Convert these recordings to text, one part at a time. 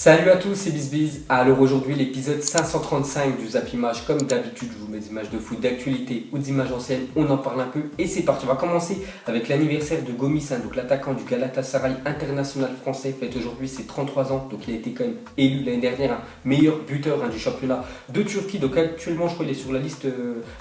Salut à tous, c'est BizBiz. Alors aujourd'hui l'épisode 535 du Zap Image. Comme d'habitude je vous mets des images de foot d'actualité ou des images anciennes, on en parle un peu et c'est parti. On va commencer avec l'anniversaire de Gomis, donc l'attaquant du Galatasaray international français, fête aujourd'hui ses 33 ans. Donc il a été quand même élu l'année dernière meilleur buteur du championnat de Turquie. Donc actuellement je crois qu'il est sur la liste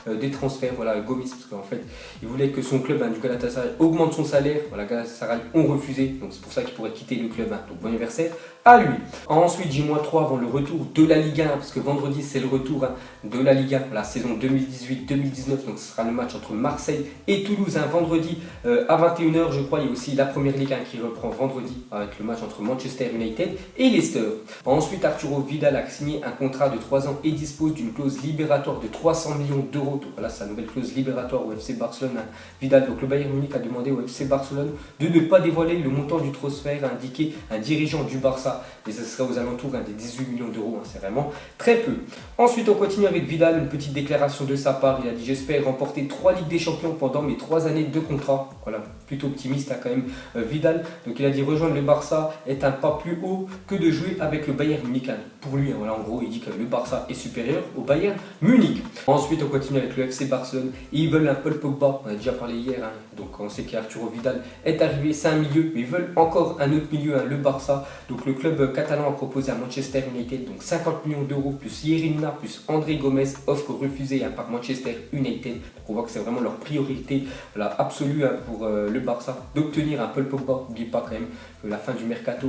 des transferts, voilà, Gomis, parce qu'en fait il voulait que son club du Galatasaray augmente son salaire. Voilà, Galatasaray ont refusé, donc c'est pour ça qu'il pourrait quitter le club. Donc bon anniversaire à lui. Ensuite, J-3 avant le retour de la Ligue 1, parce que vendredi c'est le retour de la Ligue 1, la saison 2018-2019, donc ce sera le match entre Marseille et Toulouse, vendredi à 21 h je crois. Il y a aussi la première Ligue 1 qui reprend vendredi avec le match entre Manchester United et Leicester. Ensuite, Arturo Vidal a signé un contrat de 3 ans et dispose d'une clause libératoire de 300 millions d'euros. Donc voilà sa nouvelle clause libératoire au FC Barcelone. Vidal, donc le Bayern Munich a demandé au FC Barcelone de ne pas dévoiler le montant du transfert, a indiqué un dirigeant du Barça. Et ce sera aux alentours des 18 millions d'euros, c'est vraiment très peu. Ensuite, on continue avec Vidal, une petite déclaration de sa part. Il a dit: j'espère remporter 3 Ligues des Champions pendant mes 3 années de contrat. Voilà, plutôt optimiste quand même Vidal. Donc il a dit: rejoindre le Barça est un pas plus haut que de jouer avec le Bayern Munich. Pour lui, voilà, en gros, il dit que le Barça est supérieur au Bayern Munich. Ensuite, on continue avec le FC Barcelone. Ils veulent un Paul Pogba, on a déjà parlé hier. Donc on sait qu'Arturo Vidal est arrivé, c'est un milieu, mais ils veulent encore un autre milieu, le Barça. Donc le club catalan a proposé à Manchester United donc 50 millions d'euros plus Yerina plus André Gomez, offre refusée par Manchester United. Donc on voit que c'est vraiment leur priorité, voilà, absolue pour le Barça d'obtenir un Paul Pogba. N'oubliez pas quand même que la fin du mercato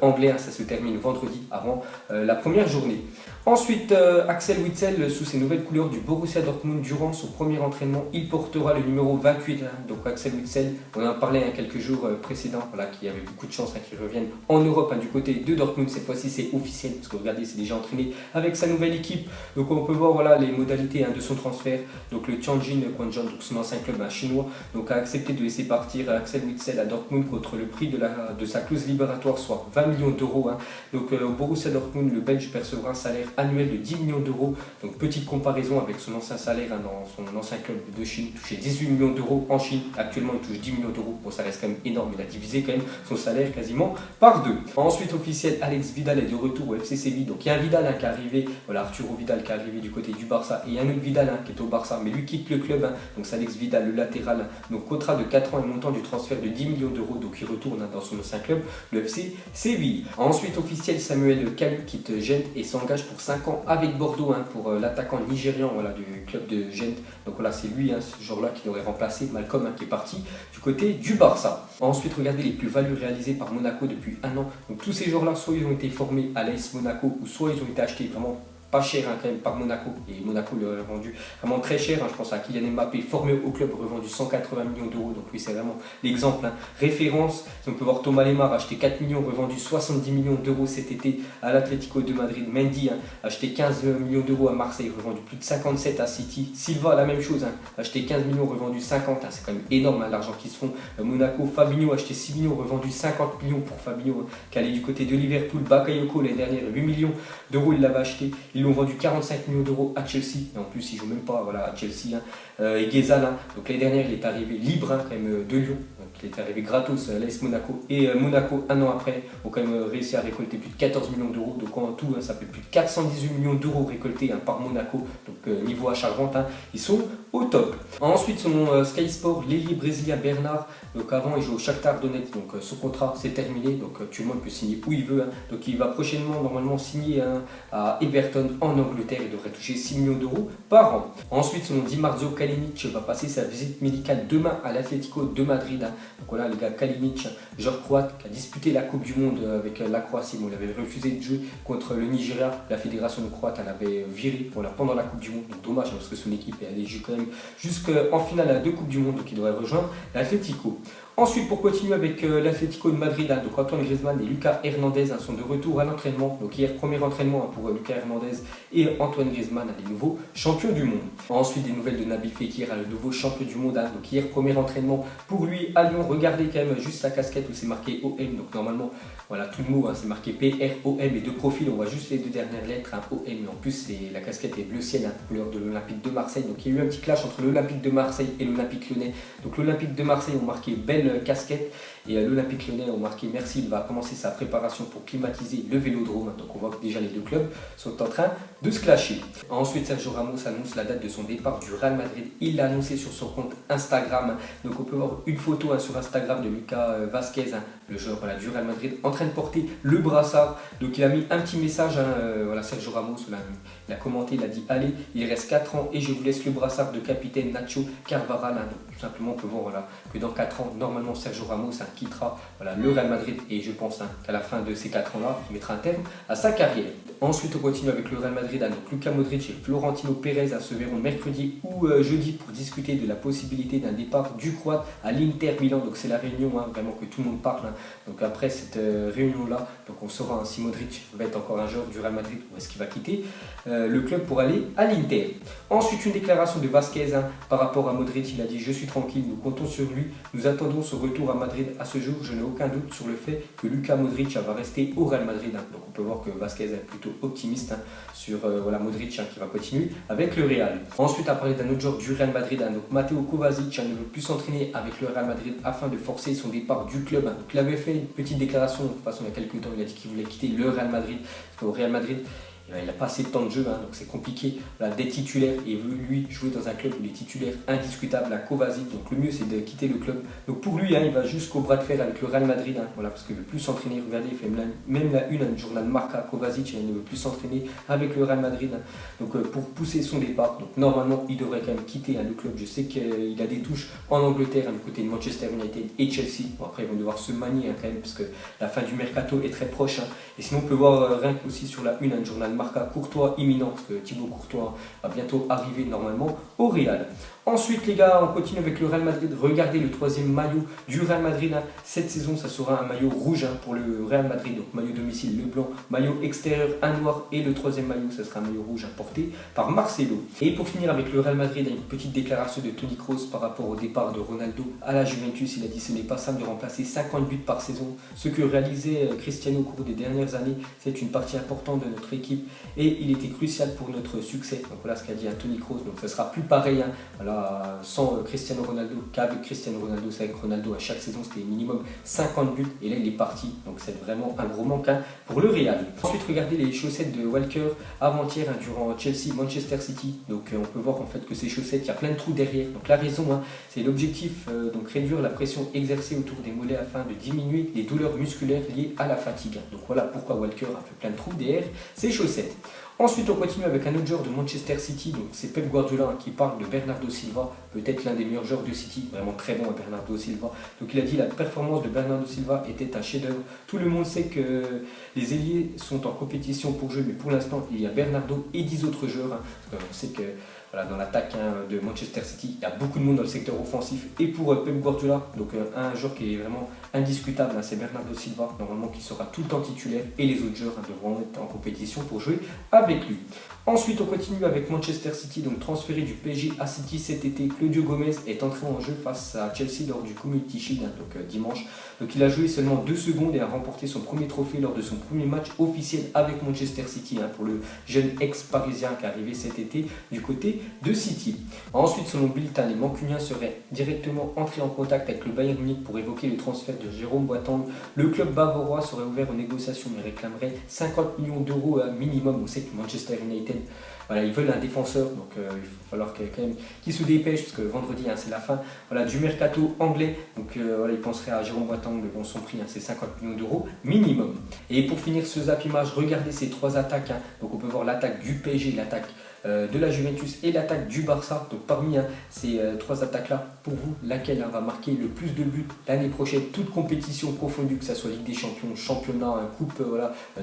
anglais, ça se termine vendredi avant la première journée. Ensuite, Axel Witsel, sous ses nouvelles couleurs du Borussia Dortmund, durant son premier entraînement, il portera le numéro 28. Donc Axel Witsel, on en parlait quelques jours précédents, voilà, qu'il y avait beaucoup de chances qu'il revienne en Europe du côté de Dortmund. Cette fois-ci c'est officiel, parce que regardez, c'est déjà entraîné avec sa nouvelle équipe. Donc on peut voir, voilà, les modalités de son transfert. Donc le Tianjin Quanzhou, donc son ancien club chinois, donc a accepté de laisser partir Axel Witsel à Dortmund contre le prix de sa clause libératoire, soit 20 millions d'euros. Donc au Borussia Dortmund, le Belge percevra un salaire annuel de 10 millions d'euros. Donc petite comparaison avec son ancien salaire dans son ancien club de Chine, il touchait 18 millions d'euros en Chine. Actuellement il touche 10 millions d'euros. Bon, ça reste quand même énorme, il a divisé quand même son salaire quasiment par 2. Ensuite, officiel, Alex Vidal est de retour au FC Séville. Donc il y a un Vidal qui est arrivé, voilà, Arturo Vidal qui est arrivé du côté du Barça, et il y a un autre Vidal qui est au Barça, mais lui quitte le club. Donc c'est Alex Vidal, le latéral. Donc contrat de 4 ans et montant du transfert de 10 millions d'euros. Donc il retourne dans son ancien club, le FC Séville. Ensuite, officiel, Samuel Kalu quitte Gent et s'engage pour 5 ans avec Bordeaux, pour l'attaquant nigérian, voilà, du club de Gent. Donc voilà, c'est lui, ce joueur-là, qui devrait remplacer Malcolm, qui est parti du côté du Barça. Ensuite, regardez les plus-values réalisées par Monaco depuis un an. Donc tous ces joueurs-là, soit ils ont été formés à l'AS Monaco, ou soit ils ont été achetés vraiment pas cher quand même par Monaco, et Monaco l'a vendu vraiment très cher. Je pense à Kylian Mbappé, formé au club, revendu 180 millions d'euros. Donc lui c'est vraiment l'exemple référence. On peut voir Thomas Lemar acheté 4 millions, revendu 70 millions d'euros cet été à l'Atlético de Madrid. Mendy acheté 15 millions d'euros à Marseille, revendu plus de 57 à City. Silva la même chose, acheté 15 millions, revendu 50. C'est quand même énorme l'argent qu'ils se font. Monaco, Fabinho acheté 6 millions, revendu 50 millions pour Fabinho, qui allait du côté de Liverpool. Bakayoko l'année dernière 8 millions d'euros, il l'avait acheté. Ils l'ont vendu 45 millions d'euros à Chelsea, et en plus il joue même pas, voilà, à Chelsea. Et Ghezal, donc l'année dernière il est arrivé libre quand même de Lyon, donc il est arrivé gratos à l'AS Monaco, et Monaco un an après ont quand même réussi à récolter plus de 14 millions d'euros. Donc en tout ça fait plus de 418 millions d'euros récoltés par Monaco. Donc niveau achat-vente, ils sont au top. Ensuite, son Sky Sport, l'ailier brésilien Bernard, donc avant il joue au Shakhtar Donetsk, donc son contrat c'est terminé, donc actuellement il peut signer où il veut. Donc il va prochainement normalement signer à Everton en Angleterre. Il devrait toucher 6 millions d'euros par an. Ensuite, son Di Marzio Kalinic va passer sa visite médicale demain à l'Atlético de Madrid. Donc voilà, le gars Kalinic, joueur croate qui a disputé la Coupe du Monde avec la Croatie. Il avait refusé de jouer contre le Nigeria. La fédération croate l'avait viré pendant la Coupe du Monde. Donc dommage, parce que son équipe est allée quand même jusqu'en finale de Coupe du Monde. Donc il devrait rejoindre l'Atlético. Ensuite, pour continuer avec l'Atlético de Madrid, donc Antoine Griezmann et Lucas Hernandez sont de retour à l'entraînement. Donc hier, premier entraînement pour Lucas Hernandez et Antoine Griezmann, les nouveaux champions du monde. Ensuite, des nouvelles de Nabil Fekir, le nouveau champion du monde. Donc hier, premier entraînement pour lui à Lyon. Regardez quand même juste sa casquette où c'est marqué OM. Donc normalement, voilà, tout le mot, c'est marqué PROM, et de profil, on voit juste les 2 dernières lettres, OM. Mais en plus, la casquette est bleu ciel, couleur de l'Olympique de Marseille. Donc il y a eu un petit clash entre l'Olympique de Marseille et l'Olympique Lyonnais. Donc l'Olympique de Marseille ont marqué belle belle casquette. Et l'Olympique Lyonnais ont marqué merci, il va commencer sa préparation pour climatiser le Vélodrome. Donc on voit que déjà les deux clubs sont en train de se clasher. Ensuite, Sergio Ramos annonce la date de son départ du Real Madrid. Il l'a annoncé sur son compte Instagram. Donc on peut voir une photo sur Instagram de Lucas Vazquez, le joueur du Real Madrid, en train de porter le brassard. Donc il a mis un petit message, Sergio Ramos, il a commenté, il a dit allez, il reste 4 ans et je vous laisse le brassard de capitaine Nacho Carvajal. Tout simplement, on peut voir que dans 4 ans, normalement Sergio Ramos quittera le Real Madrid et je pense qu'à la fin de ces 4 ans-là, il mettra un terme à sa carrière. Ensuite, on continue avec le Real Madrid. Donc Luka Modric et Florentino Pérez se verront mercredi ou jeudi pour discuter de la possibilité d'un départ du Croate à l'Inter Milan. Donc c'est la réunion vraiment que tout le monde parle. Donc après cette réunion-là, donc on saura si Modric va être encore un joueur du Real Madrid ou est-ce qu'il va quitter le club pour aller à l'Inter. Ensuite, une déclaration de Vazquez par rapport à Modric. Il a dit je suis tranquille, nous comptons sur lui, nous attendons son retour à Madrid. À ce jour, je n'ai aucun doute sur le fait que Luka Modric va rester au Real Madrid. Donc on peut voir que Vazquez est plutôt optimiste sur Modric qui va continuer avec le Real. Ensuite, à parler d'un autre joueur du Real Madrid, donc Mateo Kovacic ne veut plus s'entraîner avec le Real Madrid afin de forcer son départ du club. Donc il avait fait une petite déclaration, de toute façon il y a quelques temps, il a dit qu'il voulait quitter le Real Madrid. Parce qu'au Real Madrid, il n'a pas assez de temps de jeu, donc c'est compliqué d'être titulaire et veut lui jouer dans un club où il est titulaire indiscutable à Kovacic. Donc le mieux c'est de quitter le club. Donc pour lui, il va jusqu'au bras de fer avec le Real Madrid, parce qu'il ne veut plus s'entraîner. Regardez, il fait même la une du journal Marca, Kovacic, il ne veut plus s'entraîner avec le Real Madrid. Donc pour pousser son départ, donc normalement il devrait quand même quitter le club. Je sais qu'il a des touches en Angleterre, du côté de Manchester United et Chelsea. Bon, après ils vont devoir se manier quand même parce que la fin du mercato est très proche. Et sinon on peut voir rien qu'aussi sur la une du journal Marca, Courtois imminent, parce que Thibaut Courtois va bientôt arriver normalement au Real. Ensuite les gars, on continue avec le Real Madrid. Regardez le troisième maillot du Real Madrid. Cette saison, ça sera un maillot rouge pour le Real Madrid. Donc maillot domicile, le blanc, maillot extérieur, un noir. Et le troisième maillot, ça sera un maillot rouge porté par Marcelo. Et pour finir avec le Real Madrid, une petite déclaration de Toni Kroos par rapport au départ de Ronaldo à la Juventus. Il a dit ce n'est pas simple de remplacer 50 buts par saison. Ce que réalisait Cristiano au cours des dernières années, c'est une partie importante de notre équipe et il était crucial pour notre succès. Donc voilà ce qu'a dit Toni Kroos. Donc ça sera plus pareil sans Cristiano Ronaldo qu'avec Cristiano Ronaldo. C'est avec Ronaldo à chaque saison c'était minimum 50 buts et là il est parti. Donc c'est vraiment un gros manque pour le Real. Ensuite regardez les chaussettes de Walker avant-hier durant Chelsea Manchester City. Donc on peut voir en fait que ces chaussettes, il y a plein de trous derrière. Donc la raison c'est l'objectif, donc réduire la pression exercée autour des mollets afin de diminuer les douleurs musculaires liées à la fatigue. Donc voilà pourquoi Walker a fait plein de trous derrière ses chaussettes. Ensuite, on continue avec un autre joueur de Manchester City, donc c'est Pep Guardiola qui parle de Bernardo Silva, peut-être l'un des meilleurs joueurs de City, vraiment très bon Bernardo Silva. Donc il a dit la performance de Bernardo Silva était un chef-d'œuvre. Tout le monde sait que les ailiers sont en compétition pour jouer, mais pour l'instant il y a Bernardo et 10 autres joueurs. Parce qu'on sait que dans l'attaque de Manchester City, il y a beaucoup de monde dans le secteur offensif. Et pour Pep Guardiola, donc un joueur qui est vraiment indiscutable, c'est Bernardo Silva, normalement qui sera tout le temps titulaire. Et les autres joueurs devront être en compétition pour jouer avec lui. Ensuite, on continue avec Manchester City, donc transféré du PSG à City cet été. Claudio Gomez est entré en jeu face à Chelsea lors du Community Shield, dimanche. Donc il a joué seulement 2 secondes et a remporté son premier trophée lors de son premier match officiel avec Manchester City, pour le jeune ex-parisien qui est arrivé cet été du côté de City. Ensuite, selon Bulletin, les Mancuniens seraient directement entrés en contact avec le Bayern Munich pour évoquer le transfert de Jérôme Boateng. Le club bavarois serait ouvert aux négociations mais réclamerait 50 millions d'euros minimum. On sait que Manchester United, ils veulent un défenseur, donc il va falloir quand même qu'ils se dépêchent parce que vendredi c'est la fin du mercato anglais. Donc ils penseraient à Jérôme Boateng, mais bon, son prix c'est 50 millions d'euros minimum. Et pour finir ce Zap Image, regardez ces 3 attaques. Donc on peut voir l'attaque du PSG, l'attaque de la Juventus et l'attaque du Barça. Donc parmi ces 3 attaques-là, pour vous, laquelle va marquer le plus de buts l'année prochaine, toute compétition confondue, que ce soit Ligue des Champions, championnat, coupe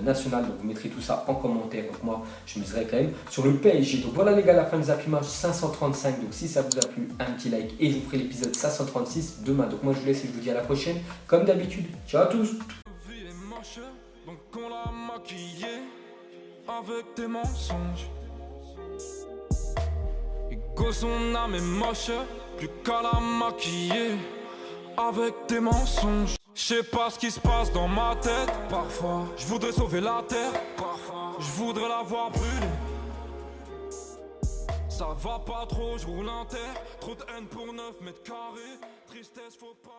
nationale. Donc vous mettrez tout ça en commentaire. Donc moi, je miserai quand même sur le PSG. Donc voilà les gars, la fin de Zap Image 535. Donc si ça vous a plu, un petit like et je vous ferai l'épisode 536 demain. Donc moi je vous laisse et je vous dis à la prochaine. Comme d'habitude, ciao à tous. Donc on l'a maquillé avec des mensonges. Et son âme est moche, plus qu'à la maquiller avec des mensonges. Je sais pas ce qui se passe dans ma tête. Parfois, je voudrais sauver la terre. Parfois, je voudrais la voir brûler. Ça va pas trop, je roule en terre. Trop de haine pour 9 mètres carrés. Tristesse, faut pas.